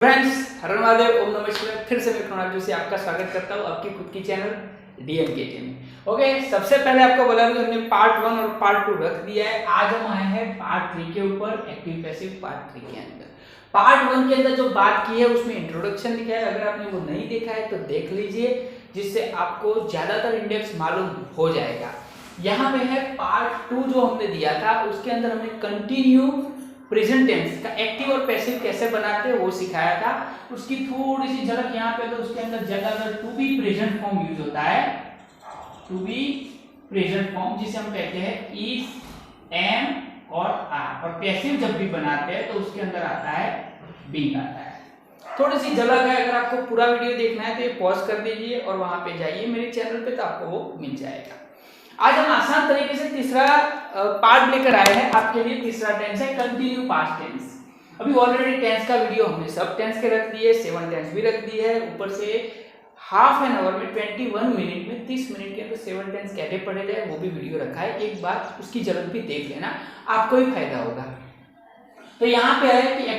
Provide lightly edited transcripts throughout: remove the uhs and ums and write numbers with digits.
Friends, हर महादेव, ओम नमः शिवाय। फिर से मैं प्रणव जोशी आपका स्वागत करता हूँ आपकी खुद की चैनल डीएमकेटी में। ओके, सबसे पहले आपको बोला कि हमने पार्ट 1 और पार्ट 2 रख दिया है। आज हम आए हैं पार्ट 3 के ऊपर, एक्टिव पैसिव पार्ट 3 के अंदर। पार्ट 1 के अंदर जो बात की है उसमें इंट्रोडक्शन लिखा है, अगर आपने वो नहीं देखा है तो देख लीजिए, जिससे आपको ज्यादातर इंडेक्स मालूम हो जाएगा। यहाँ पे है पार्ट 2 जो हमने दिया था, उसके अंदर हमने कंटिन्यू प्रेजेंट टेंस का एक्टिव और पैसिव कैसे बनाते हैं वो सिखाया था। उसकी थोड़ी सी झलक यहाँ पे, तो उसके अंदर ज्यादातर to be present form use होता है, टू बी प्रेजेंट फॉर्म, जिसे हम कहते हैं इज, एम और आर। और पैसिव जब भी बनाते हैं तो उसके अंदर आता है बीइंग आता है। थोड़ी सी झलक है, अगर आपको पूरा वीडियो देखना है तो ये पॉज कर दीजिए और वहां पे जाइए मेरे चैनल पे, तो आपको वो मिल जाएगा। आज हम आसान तरीके से तीसरा पार्ट लेकर आए हैं आपके लिए। तीसरा टेंस है कंटिन्यू पास्ट टेंस। अभी ऑलरेडी टेंस का वीडियो हमने सब टेंस के रख दिए, 7 टेंस भी रख दिए है। ऊपर से हाफ एन आवर में 21 मिनट में 30 मिनट के अंदर 7 टेंस कैसे पढ़े जाए वो भी वीडियो रखा है। एक बार उसकी झलक भी देख लेना, आपको भी फायदा होगा। तो यहाँ पे है कि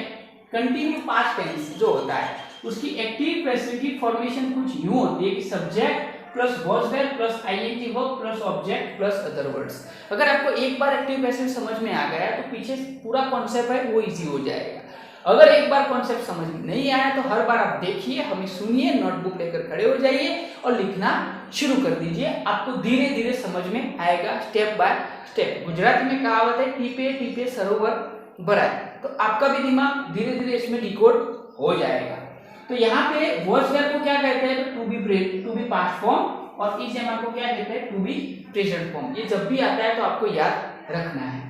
कंटिन्यू पास्ट टेंस जो होता है उसकी एक्टिव पैसिव की फॉर्मेशन कुछ यूं होती है कि subject plus was verb plus ING verb plus object plus other words. अगर आपको एक बार एक्टिव पैसिव समझ में आ गया तो पीछे पूरा कॉन्सेप्ट है वो इजी हो जाएगा। अगर एक बार कॉन्सेप्ट समझ में नहीं आया तो हर बार आप देखिए, हमें सुनिए, नोटबुक लेकर खड़े हो जाइए और लिखना शुरू कर दीजिए। आपको धीरे धीरे समझ में आएगा, स्टेप बाय स्टेप। गुजराती में कहावत है, टीपे टीपे सरोवर भराए। तो आपका भी दिमाग धीरे धीरे इसमें डिकोड हो जाएगा। तो यहाँ पे वॉज वर्ब को क्या कहते हैं, तो टू बी पास्ट फॉर्म, और इज एम को क्या कहते हैं, टू बी प्रेजेंट फॉर्म। ये जब भी आता है तो आपको याद रखना है।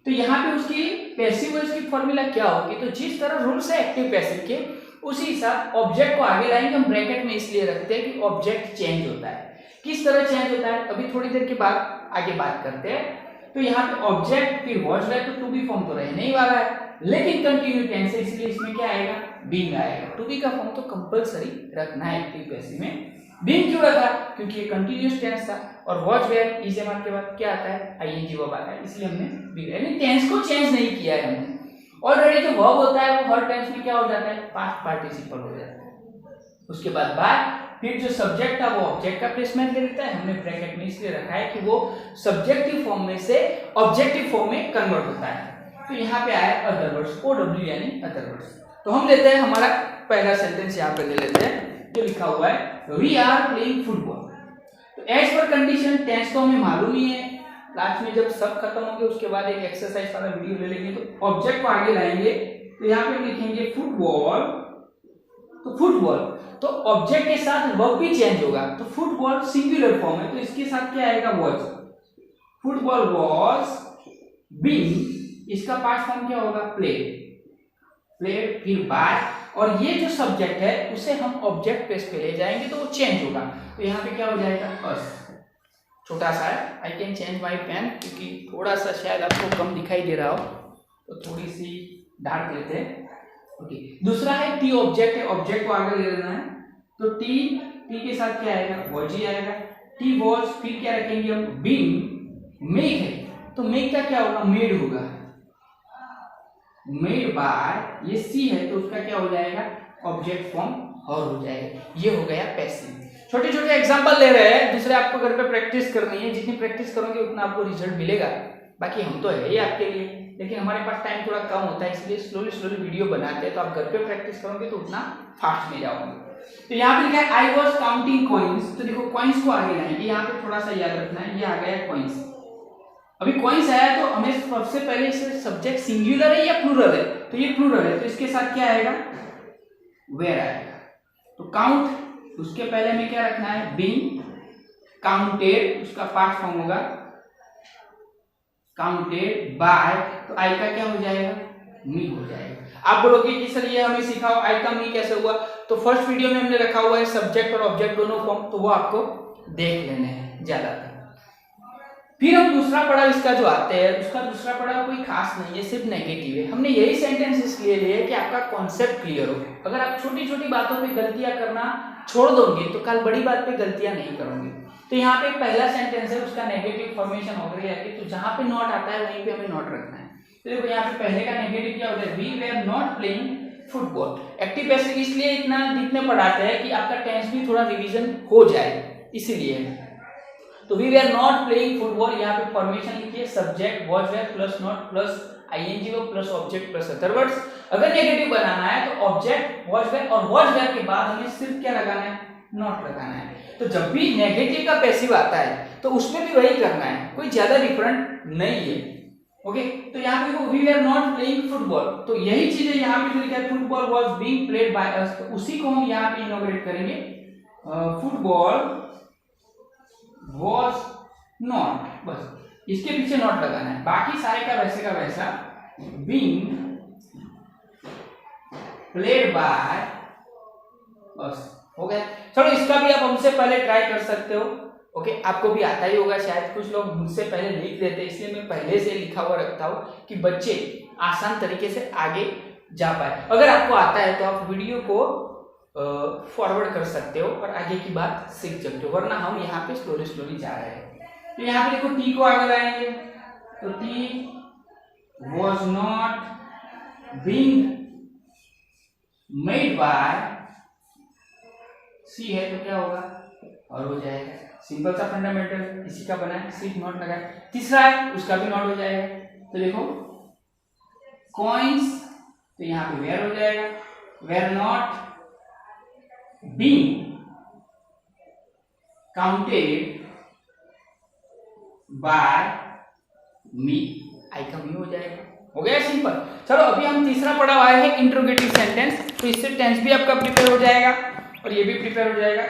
तो यहाँ पे उसकी पैसिव वॉइस की फॉर्मूला क्या होगी, तो जिस तरह रूल्स है एक्टिव पैसिव के उसी हिसाब ऑब्जेक्ट को आगे लाएंगे। हम ब्रैकेट में इसलिए रखते हैं कि ऑब्जेक्ट चेंज होता है। किस तरह चेंज होता है अभी थोड़ी देर के बाद आगे बात करते हैं। तो यहाँ पे ऑब्जेक्ट फिर वॉज वर्ब, तो टू बी फॉर्म तो रहने ही वाला है, लेकिन कंटिन्यू टेंस है इसलिए इसमें क्या आएगा, बीइंग आएगा। टू बी का फॉर्म तो कंपलसरी रखना है एक्टिव पैसिव में। बीइंग क्यों रखा, क्योंकि ये कंटीन्यूअस टेंस था। और वॉज वर्ब इज एम के बाद क्या आता है, आईएनजी वर्ब आता है, इसलिए हमने बीइंग, यानी टेंस को चेंज नहीं किया है हमने। ऑलरेडी जो वर्ब होता है वो हर टेंस में क्या हो जाता है, पास्ट पार्टिसिपल हो जाता है। उसके बाद फिर जो सब्जेक्ट था वो ऑब्जेक्ट का प्लेसमेंट ले लेता है। हमने ब्रैकेट में इसलिए रखा है कि वो सब्जेक्टिव फॉर्म में से ऑब्जेक्टिव फॉर्म में कन्वर्ट होता है। तो यहाँ पे आया अदर वर्ड्स, ओडब्ल्यू यानी अदर वर्ड्स। तो हम लेते हैं हमारा पहला सेंटेंस, यहाँ पे ले लेते हैं जो लिखा हुआ है, वी आर प्लेइंग फुटबॉल। तो एज पर कंडीशन टेंस तो हमें मालूम ही है। लास्ट में जब सब खत्म होंगे उसके बाद एक एक्सरसाइज वाला वीडियो ले लेंगे, तो ऑब्जेक्ट को आगे लाएंगे। तो यहाँ पे लिखेंगे फुटबॉल, तो फुटबॉल, तो ऑब्जेक्ट के साथ वर्ब भी चेंज होगा। तो फुटबॉल सिंगुलर फॉर्म है तो इसके साथ क्या आएगा, वॉज। फुटबॉल वॉज बीइंग, इसका पास्ट फॉर्म क्या होगा, प्लेड, प्लेड फिर बाय, और ये जो सब्जेक्ट है उसे हम ऑब्जेक्ट प्लेस पे ले जाएंगे तो वो चेंज होगा। तो यहाँ पे क्या हो जाएगा, अस। छोटा सा है, I can change my pen, क्योंकि थोड़ा सा शायद आपको कम दिखाई दे रहा हो तो थोड़ी सी ढांक लेते हैं। ओके, दूसरा है टी ऑब्जेक्ट है, ऑब्जेक्ट को आगे ले लेना है। तो टी के साथ क्या आएगा, वॉज ही आएगा। टी वॉज, फिर क्या रखेंगे हम, बीइंग, मेक है, तो मेक का क्या होगा, मेड होगा, मेड बाय, ये सी है तो उसका क्या हो जाएगा, ऑब्जेक्ट फॉर्म और हो जाएगा। ये हो गया पैसिव। छोटे छोटे एग्जांपल ले रहे हैं, दूसरे आपको घर पे प्रैक्टिस करनी है। जितनी प्रैक्टिस करोगे उतना आपको रिजल्ट मिलेगा। बाकी हम तो है ही आपके लिए, लेकिन हमारे पास टाइम थोड़ा कम होता है, इसलिए स्लोली वीडियो बनाते हैं। तो आप घर पे प्रैक्टिस करोगे तो उतना फास्ट में जाओगे। तो यहाँ पे लिखा है आई वॉज काउंटिंग कॉइन्स। तो देखो कॉइन्स को आगे लाएंगे, यहाँ पे थोड़ा सा याद रखना है, ये आ गया कॉइन्स। अभी कॉइन्स आया तो हमें सबसे पहले इसे सब्जेक्ट सिंगुलर है या प्लूरल है, तो ये प्लूरल है तो इसके साथ क्या आएगा, वेयर आएगा। तो काउंट, उसके पहले में क्या रखना है, बीइंग, काउंटेड, उसका पास्ट फॉर्म होगा काउंटेड बाय, तो आई का क्या हो जाएगा, मी हो जाएगा। आप बोलोगे कि सर ये हमें सिखाओ आई का मी कैसे हुआ, तो फर्स्ट वीडियो में हमने रखा हुआ है सब्जेक्ट और ऑब्जेक्ट दोनों फॉर्म, तो वो आपको देख लेने हैं ज्यादातर। फिर हम दूसरा पड़ाव इसका जो आते हैं, उसका दूसरा पड़ाव कोई खास नहीं है, सिर्फ नेगेटिव है। हमने यही सेंटेंस इसलिए लिए कि आपका कॉन्सेप्ट क्लियर हो। अगर आप छोटी छोटी बातों पे गलतियां करना छोड़ दोगे तो कल बड़ी बात पे गलतियां नहीं करोगे। तो यहाँ पे पहला सेंटेंस है, उसका नेगेटिव फॉर्मेशन हो रही है, तो जहां पे नॉट आता है वहीं पे हमें नॉट रखना है। तो देखो यहाँ पे पहले का नेगेटिव क्या होता है, we were not playing football. Active passive इसलिए इतना डीप में पढ़ाते हैं कि आपका टेंस भी थोड़ा रिवीजन हो जाए, इसीलिए। तो we were not playing football, यहाँ पे फॉर्मेशन लिखिए subject was were plus not plus ING verb plus object plus other words. अगर नेगेटिव बनाना है तो ऑब्जेक्ट वॉज वेयर और वॉज वेयर के बाद हमें सिर्फ क्या लगाना है, नॉट लगाना है। तो जब भी नेगेटिव का पैसिव आता है तो उसमें भी वही करना है, कोई ज्यादा डिफरेंट नहीं है। ओके, तो यहाँ पे we were not playing football, तो यही चीज है यहाँ पे जो लिखा है football was being played by us, तो उसी को हम यहाँ पे इनॉग्रेट करेंगे। फुटबॉल वाज नॉट, बस इसके पीछे नॉट लगाना है, बाकी सारे का वैसा बीइंग प्लेड बाय अस हो गया। चलो इसका भी आप हमसे पहले ट्राई कर सकते हो। ओके, आपको भी आता ही होगा शायद, कुछ लोग मुझसे पहले लिख देते हैं, इसलिए मैं पहले से लिखा हुआ रखता हूँ कि बच्चे आसान तरीके से आगे जा पाए। अगर आपको आता है तो आप वीडियो को फॉरवर्ड कर सकते हो और आगे की बात सीख सकते हो, वरना हम यहाँ पे स्लोली जा रहे हैं। तो यहाँ पे देखो टी को आगे लाएंगे, तो tea was not being made by she है तो क्या होगा और हो जाएगा, सिंपल सा फंडामेंटल इसी का बना है, सिर्फ नॉट लगा है। तीसरा है उसका भी नॉट हो जाएगा, तो देखो कॉइन्स, तो यहाँ पे वेयर हो जाएगा, were not being counted by me, I का मी हो जाएगा, हो गया सिंपल। चलो अभी हम तीसरा पढ़ा हुआ है इंट्रोगेटिव सेंटेंस, तो इससे टेंस भी आपका प्रिपेयर हो जाएगा और ये भी प्रिपेयर हो जाएगा।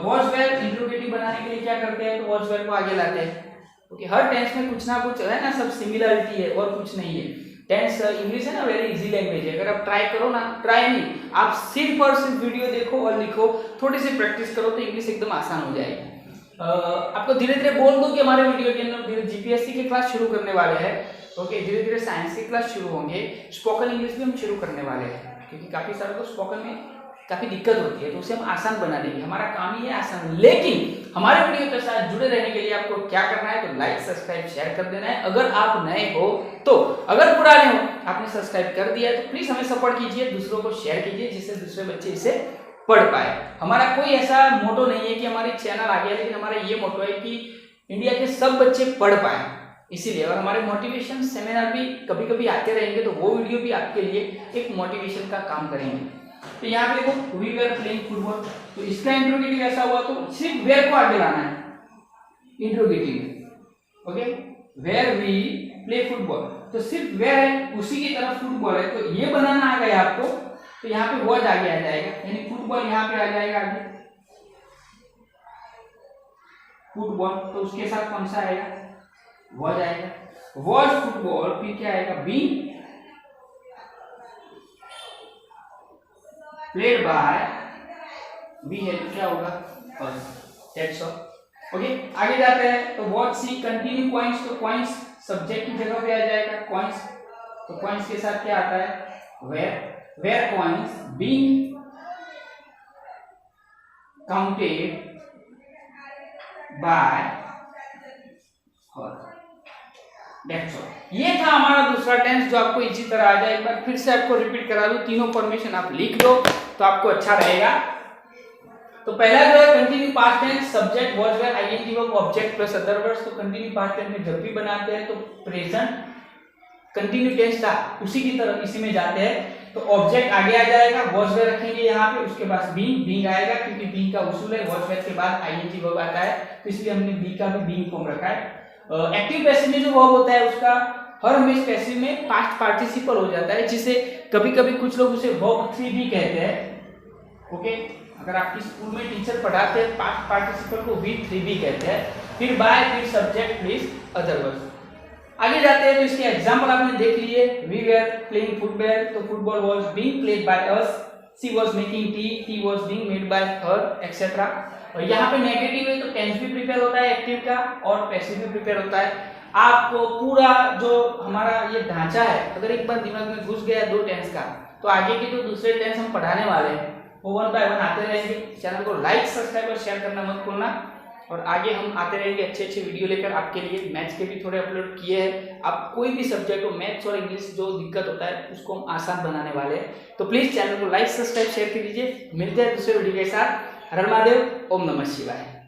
वॉज वेयर इंट्रोगेटिव बनाने के लिए क्या करते हैं, तो वॉज वेयर को आगे लाते हैं। ओके, हर टेंस में कुछ ना कुछ है ना, सब सिमिलरिटी है और कुछ नहीं है। टेंस इंग्लिश है ना, वेरी इजी लैंग्वेज है, अगर आप ट्राई करो ना, ट्राई नहीं, आप सिर्फ और सिर्फ वीडियो देखो और लिखो, थोड़ी सी प्रैक्टिस करो तो इंग्लिश एकदम आसान हो जाएगी। आपको धीरे धीरे बोल दो कि हमारे वीडियो के अंदर धीरे जीपीएससी की क्लास शुरू करने वाले हैं। ओके, धीरे धीरे साइंस की क्लास शुरू होंगे, स्पोकन इंग्लिश भी हम शुरू करने वाले हैं, क्योंकि काफी सारे को स्पोकन में काफी दिक्कत होती है, तो उसे हम आसान बना देंगे, हमारा काम ही है आसान। लेकिन हमारे वीडियो के साथ जुड़े रहने के लिए आपको क्या करना है, तो लाइक सब्सक्राइब शेयर कर देना है। अगर आप नए हो तो, अगर पुराने हो आपने सब्सक्राइब कर दिया है तो प्लीज हमें सपोर्ट कीजिए, दूसरों को शेयर कीजिए, जिससे दूसरे बच्चे इसे पढ़ पाए। हमारा कोई ऐसा मोटो नहीं है कि हमारे चैनल आ गया, लेकिन हमारा ये मोटो है कि इंडिया के सब बच्चे पढ़ पाए, इसीलिए। और हमारे मोटिवेशन सेमिनार भी कभी कभी आते रहेंगे, तो वो वीडियो भी आपके लिए एक मोटिवेशन का काम करेंगे। तो यहाँ पे देखो वी वर प्लेइंग फुटबॉल, तो इसका इंट्रोगेटिव ऐसा हुआ, तो सिर्फ वेयर को आगे लाना है interrogative. Okay, were we play football, तो सिर्फ वेयर है, उसी की तरफ फुटबॉल है, तो ये बनाना आ गया आपको, तो यहाँ पे वॉज आगे आ जाएगा, यानी फुटबॉल यहाँ पे आ जाएगा आगे, फुटबॉल, तो उसके साथ कौन सा आएगा, वॉज आएगा, वॉज फुटबॉल, फिर क्या आएगा, बीइंग प्लेड बाय बी है तो क्या होगा, दैट्स ऑल। ओके, आगे जाते हैं, तो वॉच सी कंटिन्यू कॉइन्स, तो कॉइन्स सब्जेक्ट की जगह पे आ जाएगा कॉइन्स, तो कॉइन्स के साथ क्या आता है, were, were coins being counted by her, that's all. ये था हमारा दूसरा टेंस जो आपको इसी तरह आ जाए। एक बार फिर से आपको रिपीट करा दूं, तीनों फॉर्मेशन आप लिख दो तो आपको अच्छा रहेगा। तो पहला जो है continue past tense, subject was were ING verb object plus other words, तो कंटिन्यू पास्ट टेंस में जब भी बनाते हैं तो प्रेजेंट कंटिन्यू टेंस था उसी की तरफ इसी में जाते हैं, तो ऑब्जेक्ट आगे आ जाएगा, वॉज वेयर रखेंगे यहाँ पे, उसके बाद बीइंग आएगा, क्योंकि बीइंग का उसूल है, वॉज वेयर के बाद आईएनजी वर्ब आता है, तो इसलिए हमने बी का भी बीइंग फॉर्म रखा है। एक्टिव पैसिव में जो वर्ब होता है उसका हर हमेशा पैसिव में पास्ट पार्टिसिपल हो जाता है, जिसे कभी कभी कुछ लोग उसे वर्ब 3 भी कहते हैं। ओके, अगर आपकी स्कूल में टीचर पढ़ाते हैं पास्ट पार्टिसिपल को V3 भी कहते हैं, फिर बाय, फिर सब्जेक्ट, प्लीज अदर वर्ड्स। आगे जाते हैं, तो इसके एग्जांपल आपने देख लिए, वी वर प्लेइंग फुटबॉल, तो football was being played by us, she was making tea was being made bye her, etcetera. और यहाँ पे नेगेटिव है तो टेंस भी प्रिपेयर होता है एक्टिव का, और पैसिव भी प्रिपेयर होता है। आपको पूरा जो हमारा ये ढांचा है, अगर एक बार दिमाग में घुस गया दो टेंस का, तो आगे के जो दूसरे टेंस हम पढ़ाने वाले हैं वो 1 बाय 1 आते रहेंगे। चैनल को लाइक सब्सक्राइब और शेयर करना मत भूलना। और आगे हम आते रहेंगे अच्छे अच्छे वीडियो लेकर आपके लिए। मैथ्स के भी थोड़े अपलोड किए हैं। आप कोई भी सब्जेक्ट हो, मैथ्स और इंग्लिश जो दिक्कत होता है उसको हम आसान बनाने वाले हैं। तो प्लीज़ चैनल को लाइक सब्सक्राइब शेयर कर दीजिए। मिलते हैं दूसरे वीडियो के साथ। हर हर महादेव, ओम नमः शिवाय।